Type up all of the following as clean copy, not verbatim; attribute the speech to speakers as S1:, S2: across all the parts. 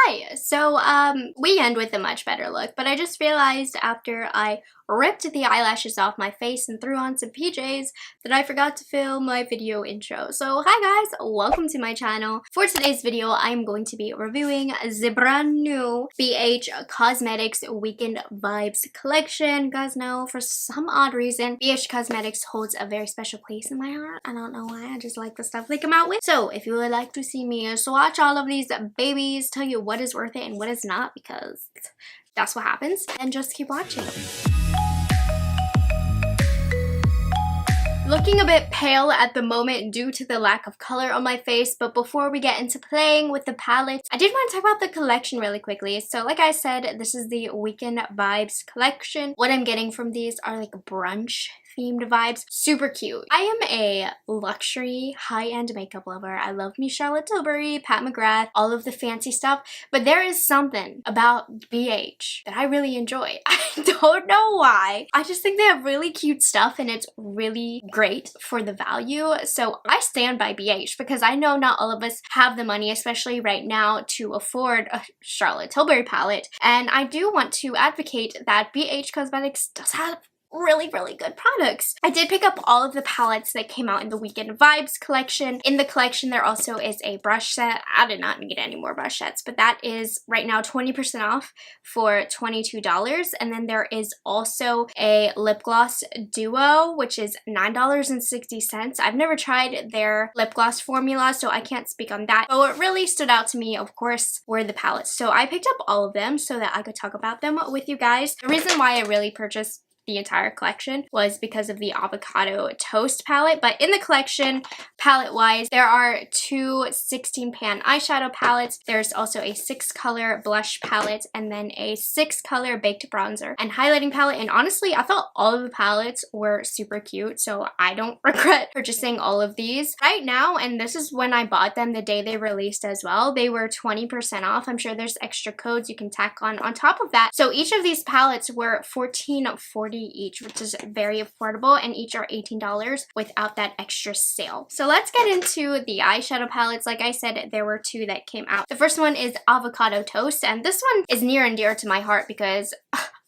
S1: Hi! So, we end with a much better look, but I just realized after I ripped the eyelashes off my face and threw on some PJs that I forgot to film my video intro. So, hi guys! Welcome to my channel. For today's video, I'm going to be reviewing the brand new BH Cosmetics Weekend Vibes collection. You guys know, for some odd reason, BH Cosmetics holds a very special place in my heart. I don't know why, I just like the stuff they come out with. So, if you would like to see me swatch all of these babies, tell you what is worth it and what is not, because that's what happens, and just keep watching. Looking a bit pale at the moment due to the lack of color on my face, but before we get into playing with the palettes, I did want to talk about the collection really quickly. So like I said, this is the Weekend Vibes collection. What I'm getting from these are like brunch themed vibes. Super cute. I am a luxury high-end makeup lover. I love me Charlotte Tilbury, Pat McGrath, all of the fancy stuff, but there is something about BH that I really enjoy. I don't know why. I just think they have really cute stuff and it's really great for the value. So I stand by BH because I know not all of us have the money, especially right now, to afford a Charlotte Tilbury palette. And I do want to advocate that BH Cosmetics does have really good products. I did pick up all of the palettes that came out in the Weekend Vibes collection. In the collection there also is a brush set. I did not get any more brush sets, but that is right now 20% off for $22. And then there is also a lip gloss duo, which is $9.60. I've never tried their lip gloss formula, so I can't speak on that. But what really stood out to me, of course, were the palettes. So I picked up all of them so that I could talk about them with you guys. The reason why I really purchased the entire collection was because of the avocado toast palette, but in the collection, palette wise, there are two 16 pan eyeshadow palettes. There's also a 6-color blush palette and then a 6-color baked bronzer and highlighting palette. And honestly, I thought all of the palettes were super cute, so I don't regret purchasing all of these. Right now, and this is when I bought them the day they released as well, they were 20% off. I'm sure there's extra codes you can tack on top of that. So each of these palettes were $14.40 each, which is very affordable, and each are $18 without that extra sale. So let's get into the eyeshadow palettes. Like I said, there were two that came out. The first one is Avocado Toast, and this one is near and dear to my heart because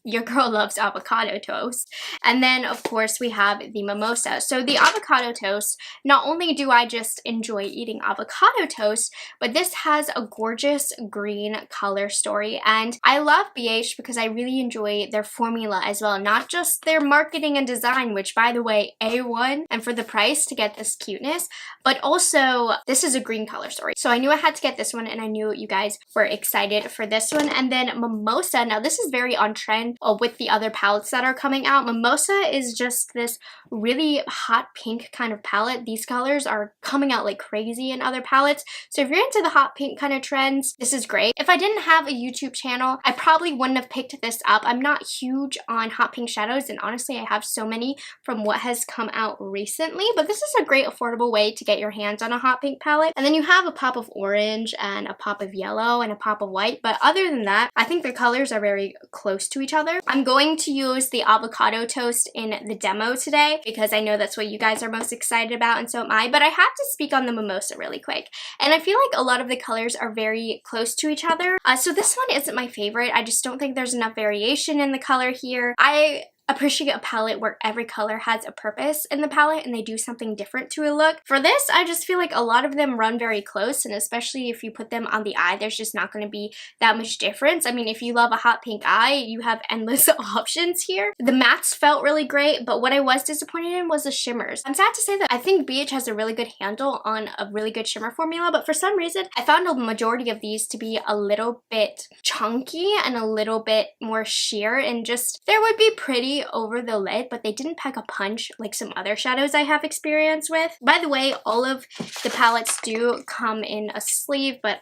S1: your girl loves avocado toast. And then, of course, we have the Mimosa. So the avocado toast, not only do I just enjoy eating avocado toast, but this has a gorgeous green color story. And I love BH because I really enjoy their formula as well. Not just their marketing and design, which, by the way, A1, and for the price to get this cuteness, but also this is a green color story. So I knew I had to get this one, and I knew you guys were excited for this one. And then Mimosa, now this is very on trend with the other palettes that are coming out. Mimosa is just this really hot pink kind of palette. These colors are coming out like crazy in other palettes. So if you're into the hot pink kind of trends, this is great. If I didn't have a YouTube channel, I probably wouldn't have picked this up. I'm not huge on hot pink shadows, and honestly, I have so many from what has come out recently, but this is a great affordable way to get your hands on a hot pink palette. And then you have a pop of orange and a pop of yellow and a pop of white, but other than that, I think the colors are very close to each other. I'm going to use the avocado toast in the demo today because I know that's what you guys are most excited about, and so am I, but I have to speak on the Mimosa really quick. And I feel like a lot of the colors are very close to each other. So this one isn't my favorite. I just don't think there's enough variation in the color here. I appreciate a palette where every color has a purpose in the palette and they do something different to a look. For this, I just feel like a lot of them run very close, and especially if you put them on the eye, there's just not going to be that much difference. I mean, if you love a hot pink eye, you have endless options here. The mattes felt really great, but what I was disappointed in was the shimmers. I'm sad to say that I think BH has a really good handle on a really good shimmer formula, but for some reason, I found a majority of these to be a little bit chunky and a little bit more sheer, and just, there would be pretty over the lid, but they didn't pack a punch like some other shadows I have experience with. By the way, all of the palettes do come in a sleeve, but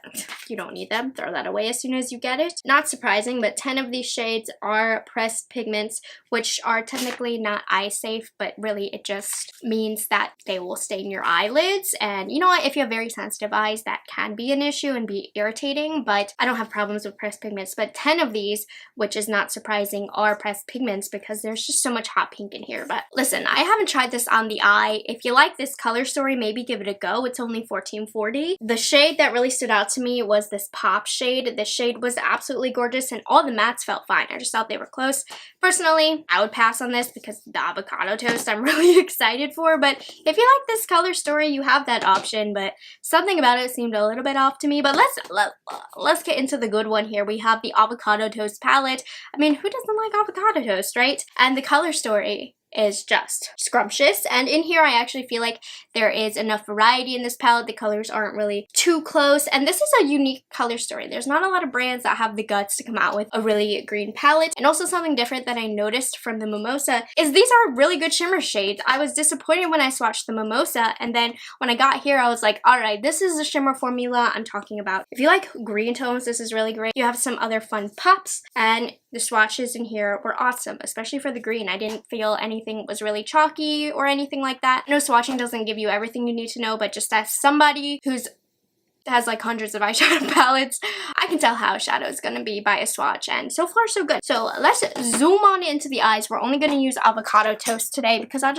S1: you don't need them. Throw that away as soon as you get it. Not surprising, but 10 of these shades are pressed pigments, which are technically not eye safe, but really it just means that they will stain your eyelids. And you know what, if you have very sensitive eyes, that can be an issue and be irritating, but I don't have problems with pressed pigments. But 10 of these, which is not surprising, are pressed pigments because there's just so much hot pink in here. But listen, I haven't tried this on the eye. If you like this color story, maybe give it a go. It's only $14.40. The shade that really stood out to me was this pop shade. The shade was absolutely gorgeous and all the mattes felt fine. I just thought they were close. Personally, I would pass on this because the avocado toast I'm really excited for. But if you like this color story, you have that option. But something about it seemed a little bit off to me. But let's get into the good one here. We have the avocado toast palette. I mean, who doesn't like avocado toast, right? And the color story is just scrumptious, and in here I actually feel like there is enough variety in this palette. The colors aren't really too close, and this is a unique color story. There's not a lot of brands that have the guts to come out with a really green palette. And also something different that I noticed from the Mimosa is these are really good shimmer shades. I was disappointed when I swatched the Mimosa, and then when I got here I was like, alright, this is the shimmer formula I'm talking about. If you like green tones, this is really great. You have some other fun pops, and the swatches in here were awesome, especially for the green. I didn't feel anything was really chalky or anything like that. I know swatching doesn't give you everything you need to know, but just as somebody who's has like hundreds of eyeshadow palettes, I can tell how shadow is going to be by a swatch, and so far so good. So let's zoom on into the eyes. We're only going to use avocado toast today because I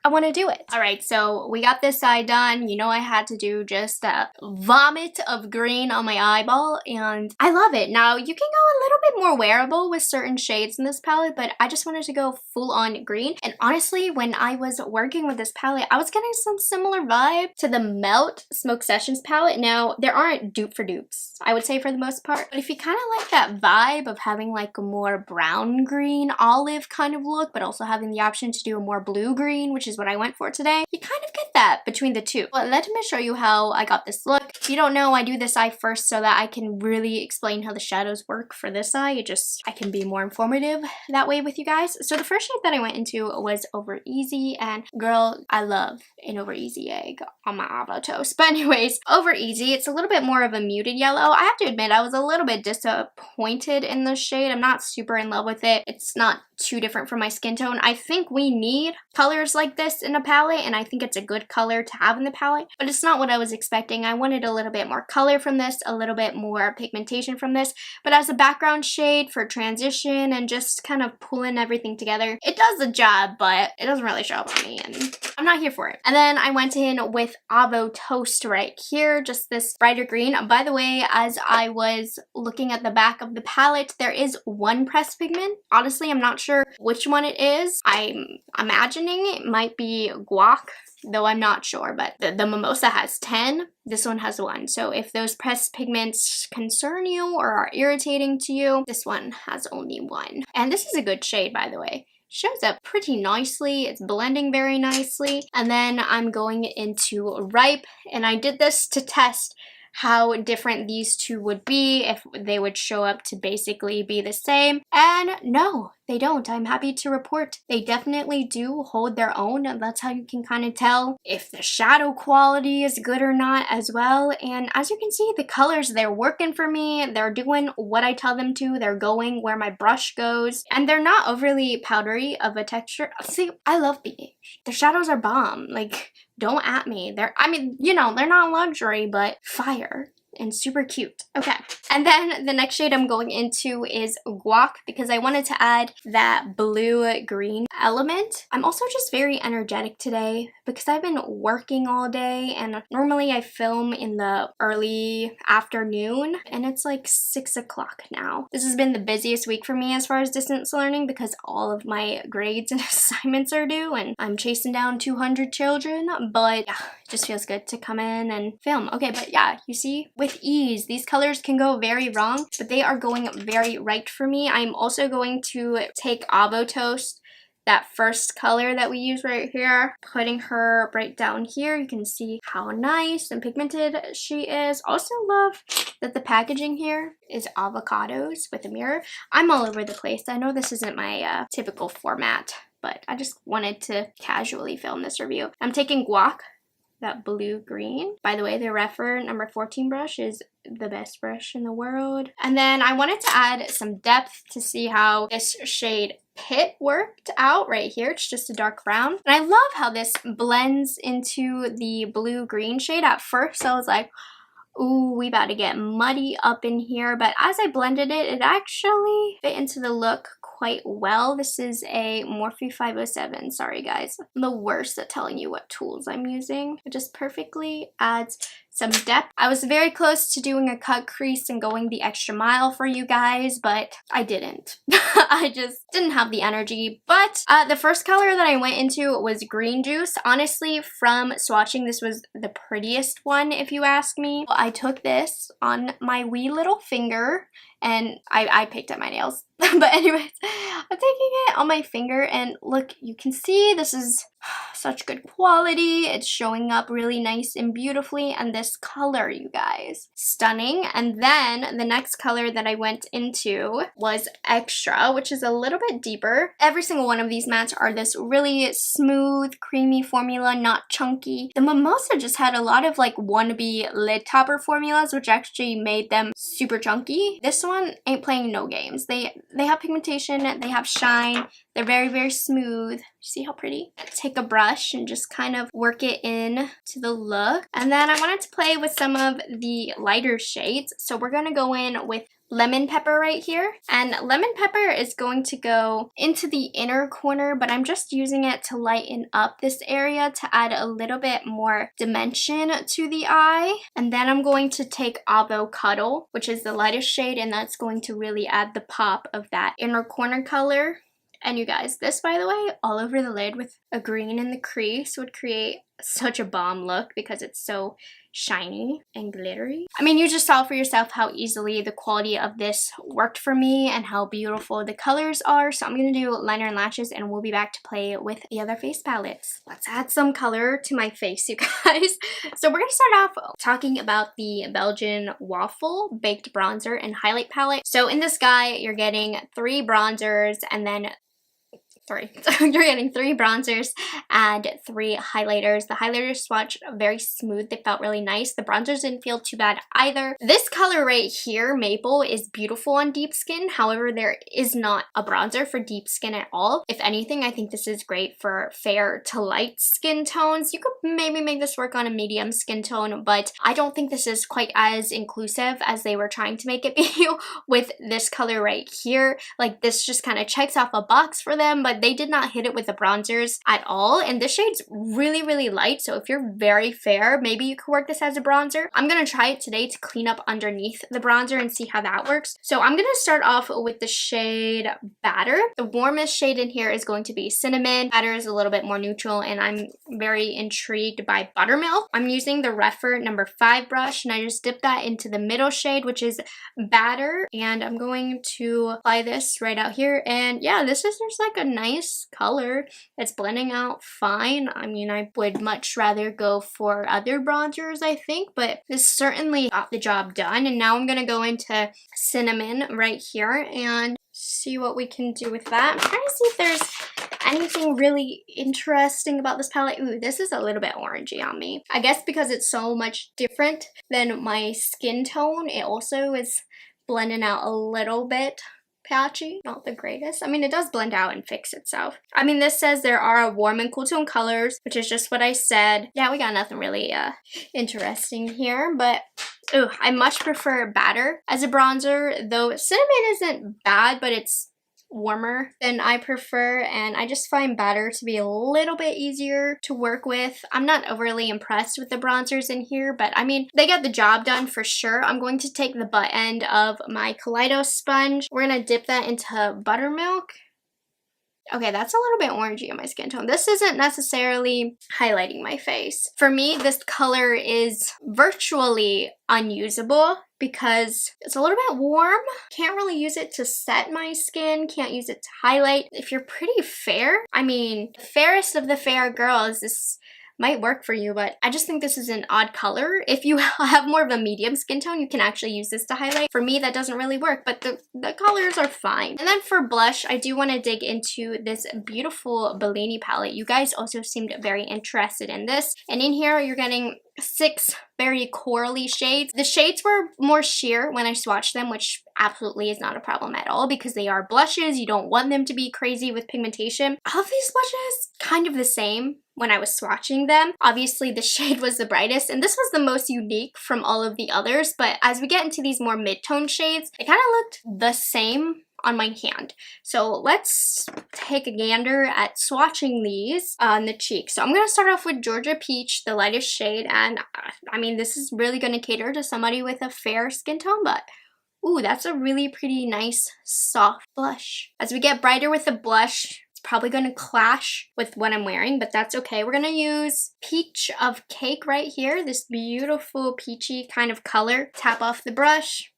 S1: want to do it. Alright, so we got this side done. You know I had to do just a vomit of green on my eyeball, and I love it. Now, you can go a little bit more wearable with certain shades in this palette, but I just wanted to go full on green. And honestly, when I was working with this palette, I was getting some similar vibe to the Melt Smoke Sessions palette. Now, there aren't dupe for dupes, I would say, for the most part, but if you kind of like that vibe of having like a more brown green olive kind of look, but also having the option to do a more blue green, which is what I went for today, you kind of get that between the two. But let me show you how I got this look. If you don't know, I do this eye first so that I can really explain how the shadows work for this eye. I can be more informative that way with you guys. So the first shade that I went into was Over Easy, and girl, I love an Over Easy egg on my avocado toast. But anyways, Over Easy, it's a little bit more of a muted yellow. I have to admit, I was a little bit disappointed in the shade. I'm not super in love with it. It's not too different from my skin tone. I think we need colors like this in a palette, and I think it's a good color to have in the palette, but it's not what I was expecting. I wanted a little bit more color from this, a little bit more pigmentation from this, but as a background shade for transition and just kind of pulling everything together, it does the job, but it doesn't really show up on me, and I'm not here for it. And then I went in with Avo Toast right here, just this brighter green. By the way, as I was looking at the back of the palette, there is one pressed pigment. Honestly, I'm not sure which one it is. I'm imagining it might be Guac, though I'm not sure, but the Mimosa has 10, this one has 1. So if those pressed pigments concern you or are irritating to you, this one has only 1. And this is a good shade, by the way. Shows up pretty nicely, it's blending very nicely. And then I'm going into Ripe, and I did this to test how different these two would be, if they would show up to basically be the same. And no, they don't. I'm happy to report they definitely do hold their own, and that's how you can kind of tell if the shadow quality is good or not as well. And as you can see, the colors, they're working for me. They're doing what I tell them to. They're going where my brush goes, and they're not overly powdery of a texture. See, I love BH. The shadows are bomb. Like, don't at me. I mean, you know, they're not luxury, but fire. And super cute. Okay, and then the next shade I'm going into is Guac, because I wanted to add that blue-green element. I'm also just very energetic today because I've been working all day, and normally I film in the early afternoon, and it's like 6 o'clock now. This has been the busiest week for me as far as distance learning because all of my grades and assignments are due, and I'm chasing down 200 children, but yeah, it just feels good to come in and film. Okay, but yeah, you see, with ease, these colors can go very wrong, but they are going very right for me. I'm also going to take Avo Toast, that first color that we use right here, putting her right down here. You can see how nice and pigmented she is. Also love that the packaging here is avocados with a mirror. I'm all over the place. I know this isn't my typical format, but I just wanted to casually film this review. I'm taking Guac, that blue-green. By the way, the Rephr number 14 brush is the best brush in the world. And then I wanted to add some depth to see how this shade Pit worked out right here. It's just a dark brown. And I love how this blends into the blue-green shade. At first, I was like, ooh, we about to get muddy up in here. But as I blended it, it actually fit into the look quite well. This is a Morphe 507. Sorry guys, I'm the worst at telling you what tools I'm using. It just perfectly adds some depth. I was very close to doing a cut crease and going the extra mile for you guys, but I didn't. I just didn't have the energy. But the first color that I went into was Green Juice. Honestly, from swatching, this was the prettiest one, if you ask me. I took this on my wee little finger, and I picked up my nails. But anyways, I'm taking it on my finger, and look, you can see this is such good quality. It's showing up really nice and beautifully, and this color, you guys, stunning. And then the next color that I went into was Extra, which is a little bit deeper. Every single one of these mattes are this really smooth, creamy formula, not chunky. The Mimosa just had a lot of like wannabe lid topper formulas, which actually made them super chunky. This one ain't playing no games. They have pigmentation, they have shine, they're very, very smooth. See how pretty? Take a brush and just kind of work it in to the look. And then I wanted to play with some of the lighter shades. So we're going to go in with Lemon Pepper right here. And Lemon Pepper is going to go into the inner corner, but I'm just using it to lighten up this area to add a little bit more dimension to the eye. And then I'm going to take Avocado, which is the lightest shade, and that's going to really add the pop of that inner corner color. And you guys, this, by the way, all over the lid with a green in the crease would create such a bomb look because it's so shiny and glittery. I mean, you just saw for yourself how easily the quality of this worked for me and how beautiful the colors are. So I'm going to do liner and lashes, and we'll be back to play with the other face palettes. Let's add some color to my face, you guys. So we're going to start off talking about the Belgian Waffle Baked Bronzer and Highlight Palette. So in this guy, you're getting 3 bronzers and then you're getting 3 bronzers and 3 highlighters. The highlighters swatch very smooth. They felt really nice. The bronzers didn't feel too bad either. This color right here, Maple, is beautiful on deep skin. However, there is not a bronzer for deep skin at all. If anything, I think this is great for fair to light skin tones. You could maybe make this work on a medium skin tone, but I don't think this is quite as inclusive as they were trying to make it be with this color right here. Like, this just kind of checks off a box for them, but they did not hit it with the bronzers at all. And this shade's really, really light, so if you're very fair, maybe you could work this as a bronzer. I'm gonna try it today to clean up underneath the bronzer and see how that works. So I'm gonna start off with the shade Batter. The warmest shade in here is going to be Cinnamon. Batter is a little bit more neutral, and I'm very intrigued by Buttermilk. I'm using the Rephr number 5 brush, and I just dipped that into the middle shade, which is Batter, and I'm going to apply this right out here. And yeah, this is just like a nice color. It's blending out fine. I mean, I would much rather go for other bronzers, I think, but this certainly got the job done. And now I'm gonna go into Cinnamon right here and see what we can do with that. I'm trying to see if there's anything really interesting about this palette. Ooh, this is a little bit orangey on me. I guess because it's so much different than my skin tone, it also is blending out a little bit patchy. Not the greatest. I mean, it does blend out and fix itself. I mean, this says there are warm and cool tone colors, which is just what I said. Yeah, we got nothing really interesting here, but ooh, I much prefer Batter as a bronzer, though Cinnamon isn't bad, but it's warmer than I prefer, and I just find Batter to be a little bit easier to work with. I'm not overly impressed with the bronzers in here, but I mean, they got the job done for sure. I'm going to take the butt end of my Kaleido sponge. We're gonna dip that into Buttermilk. Okay, that's a little bit orangey on my skin tone. This isn't necessarily highlighting my face. For me, this color is virtually unusable because it's a little bit warm. Can't really use it to set my skin, can't use it to highlight. If you're pretty fair, I mean, the fairest of the fair girls, this might work for you, but I just think this is an odd color. If you have more of a medium skin tone, you can actually use this to highlight. For me, that doesn't really work, but the colors are fine. And then for blush, I do want to dig into this beautiful Bellini palette. You guys also seemed very interested in this. And in here, you're getting 6 very corally shades. The shades were more sheer when I swatched them, which absolutely is not a problem at all because they are blushes. You don't want them to be crazy with pigmentation. All of these blushes, kind of the same when I was swatching them. Obviously, the shade was the brightest, and this was the most unique from all of the others, but as we get into these more mid-tone shades, it kind of looked the same on my hand. So let's take a gander at swatching these on the cheeks. So I'm going to start off with Georgia Peach, the lightest shade, and I mean, this is really going to cater to somebody with a fair skin tone, but ooh, that's a really pretty nice soft blush. As we get brighter with the blush, it's probably going to clash with what I'm wearing, but that's okay. We're going to use Peach of Cake right here, this beautiful peachy kind of color. Tap off the brush.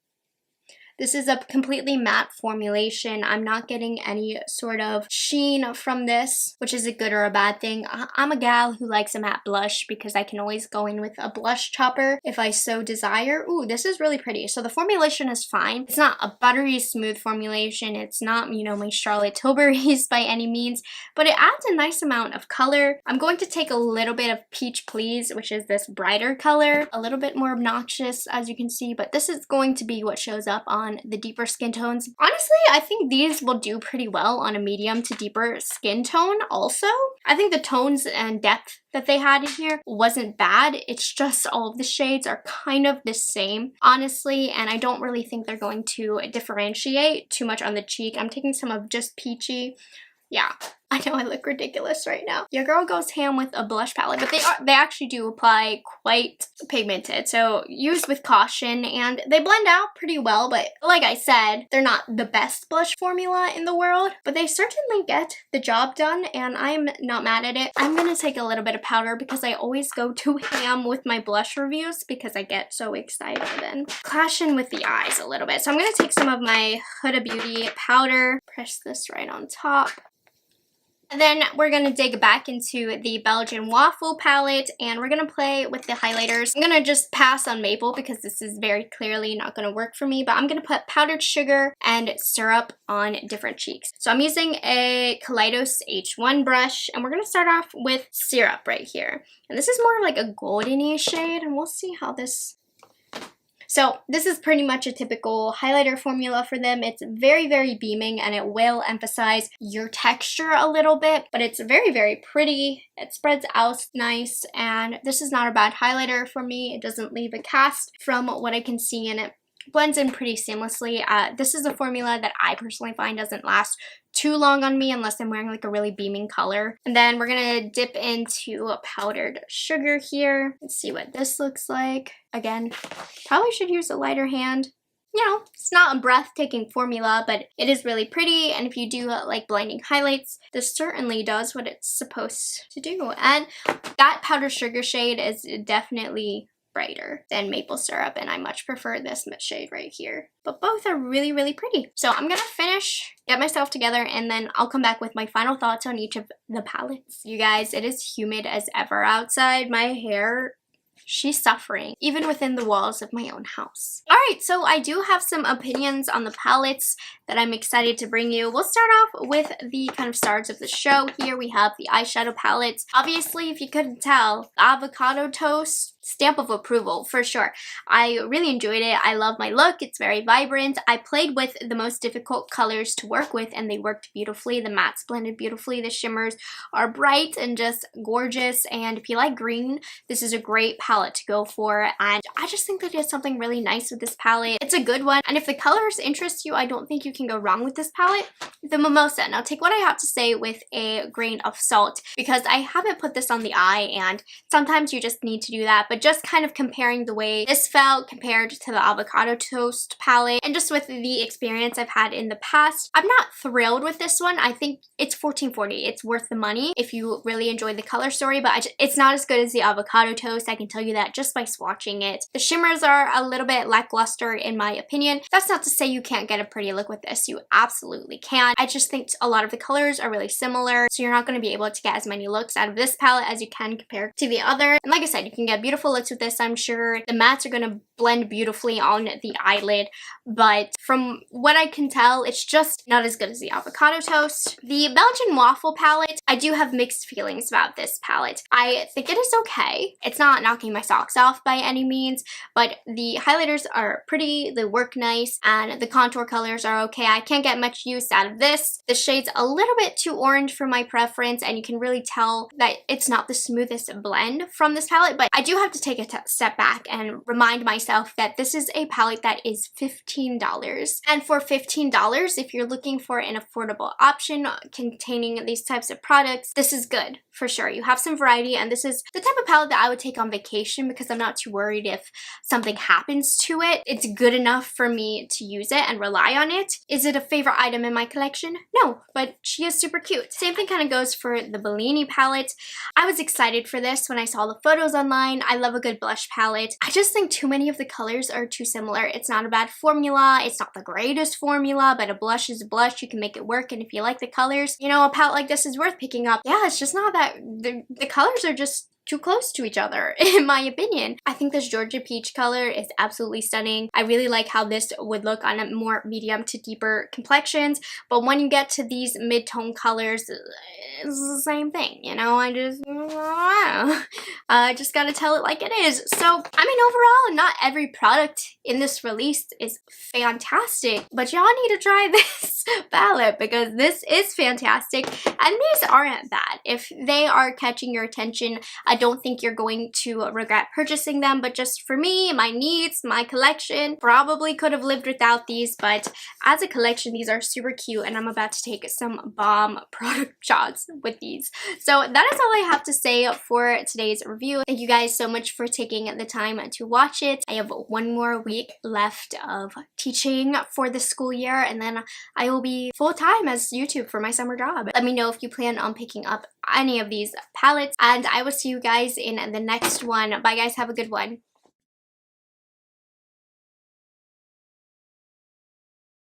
S1: This is a completely matte formulation. I'm not getting any sort of sheen from this, which is a good or a bad thing. I'm a gal who likes a matte blush because I can always go in with a blush chopper if I so desire. Ooh, this is really pretty. So the formulation is fine. It's not a buttery smooth formulation. It's not, you know, my Charlotte Tilbury's by any means, but it adds a nice amount of color. I'm going to take a little bit of Peach Please, which is this brighter color, a little bit more obnoxious as you can see, but this is going to be what shows up on the deeper skin tones. Honestly, I think these will do pretty well on a medium to deeper skin tone also. I think the tones and depth that they had in here wasn't bad. It's just all of the shades are kind of the same, honestly, and I don't really think they're going to differentiate too much on the cheek. I'm taking some of just Peachy. Yeah, I know I look ridiculous right now. Your girl goes ham with a blush palette, but they actually do apply quite pigmented, so use with caution, and they blend out pretty well, but like I said, they're not the best blush formula in the world, but they certainly get the job done, and I'm not mad at it. I'm gonna take a little bit of powder because I always go to ham with my blush reviews because I get so excited and clash in with the eyes a little bit. So I'm gonna take some of my Huda Beauty powder, press this right on top. And then we're going to dig back into the Belgian Waffle palette and we're going to play with the highlighters. I'm going to just pass on Maple because this is very clearly not going to work for me, but I'm going to put powdered sugar and syrup on different cheeks. So I'm using a Kaleidos H1 brush and we're going to start off with syrup right here. And this is more like a goldeny shade and we'll see how this... So this is pretty much a typical highlighter formula for them. It's very, very beaming and it will emphasize your texture a little bit, but it's very, very pretty. It spreads out nice and this is not a bad highlighter for me. It doesn't leave a cast from what I can see and it blends in pretty seamlessly. This is a formula that I personally find doesn't last too long on me unless I'm wearing like a really beaming color. And then we're gonna dip into a powdered sugar here. Let's see what this looks like. Again, probably should use a lighter hand. You know, it's not a breathtaking formula, but it is really pretty. And if you do like blinding highlights, this certainly does what it's supposed to do. And that powdered sugar shade is definitely brighter than maple syrup and I much prefer this shade right here, but both are really, really pretty. So I'm gonna finish, get myself together, and then I'll come back with my final thoughts on each of the palettes. You guys, it is humid as ever outside. My hair, she's suffering, even within the walls of my own house. Alright, so I do have some opinions on the palettes that I'm excited to bring you. We'll start off with the kind of stars of the show. Here we have the eyeshadow palettes. Obviously, if you couldn't tell, Avocado Toast, stamp of approval for sure. I really enjoyed it. I love my look. It's very vibrant. I played with the most difficult colors to work with and they worked beautifully. The mattes blended beautifully. The shimmers are bright and just gorgeous, and if you like green, this is a great palette to go for, and I just think that there's something really nice with this palette. It's a good one, and if the colors interest you, I don't think you can go wrong with this palette. The Mimosa. Now take what I have to say with a grain of salt because I haven't put this on the eye and sometimes you just need to do that, but just kind of comparing the way this felt compared to the Avocado Toast palette and just with the experience I've had in the past, I'm not thrilled with this one. I think it's $14.40. It's worth the money if you really enjoy the color story, but it's not as good as the Avocado Toast. I can tell you that just by swatching it. The shimmers are a little bit lackluster in my opinion. That's not to say you can't get a pretty look with this. You absolutely can. I just think a lot of the colors are really similar, so you're not going to be able to get as many looks out of this palette as you can compared to the other. And like I said, you can get beautiful looks with this, I'm sure. The mattes are going to blend beautifully on the eyelid, but from what I can tell, it's just not as good as the Avocado Toast. The Belgian Waffle palette, I do have mixed feelings about this palette. I think it is okay. It's not knocking my socks off by any means, but the highlighters are pretty, they work nice, and the contour colors are okay. I can't get much use out of this. The shade's a little bit too orange for my preference, and you can really tell that it's not the smoothest blend from this palette, but I do have to take a step back and remind myself that this is a palette that is $15. And for $15, if you're looking for an affordable option containing these types of products, this is good for sure. You have some variety, and this is the type of palette that I would take on vacation because I'm not too worried if something happens to it. It's good enough for me to use it and rely on it. Is it a favorite item in my collection? No, but she is super cute. Same thing kind of goes for the Bellini palette. I was excited for this when I saw the photos online. I love a good blush palette. I just think too many of the colors are too similar. It's not a bad formula. It's not the greatest formula, but a blush is a blush. You can make it work, and if you like the colors, you know, a palette like this is worth picking up. Yeah, it's just not that the colors are just too close to each other, in my opinion. I think this Georgia Peach color is absolutely stunning. I really like how this would look on a more medium to deeper complexions, but when you get to these mid-tone colors, it's the same thing, you know? I just gotta tell it like it is. So, I mean, overall, not every product in this release is fantastic, but y'all need to try this palette because this is fantastic, and these aren't bad. If they are catching your attention, I don't think you're going to regret purchasing them, but just for me, my needs, my collection, probably could have lived without these, but as a collection, these are super cute, and I'm about to take some bomb product shots with these. So that is all I have to say for today's review. Thank you guys so much for taking the time to watch it. I have one more week left of teaching for the school year, and then I will be full-time as YouTube for my summer job. Let me know if you plan on picking up any of these palettes, and I will see you guys in the next one. Bye guys, have a good one.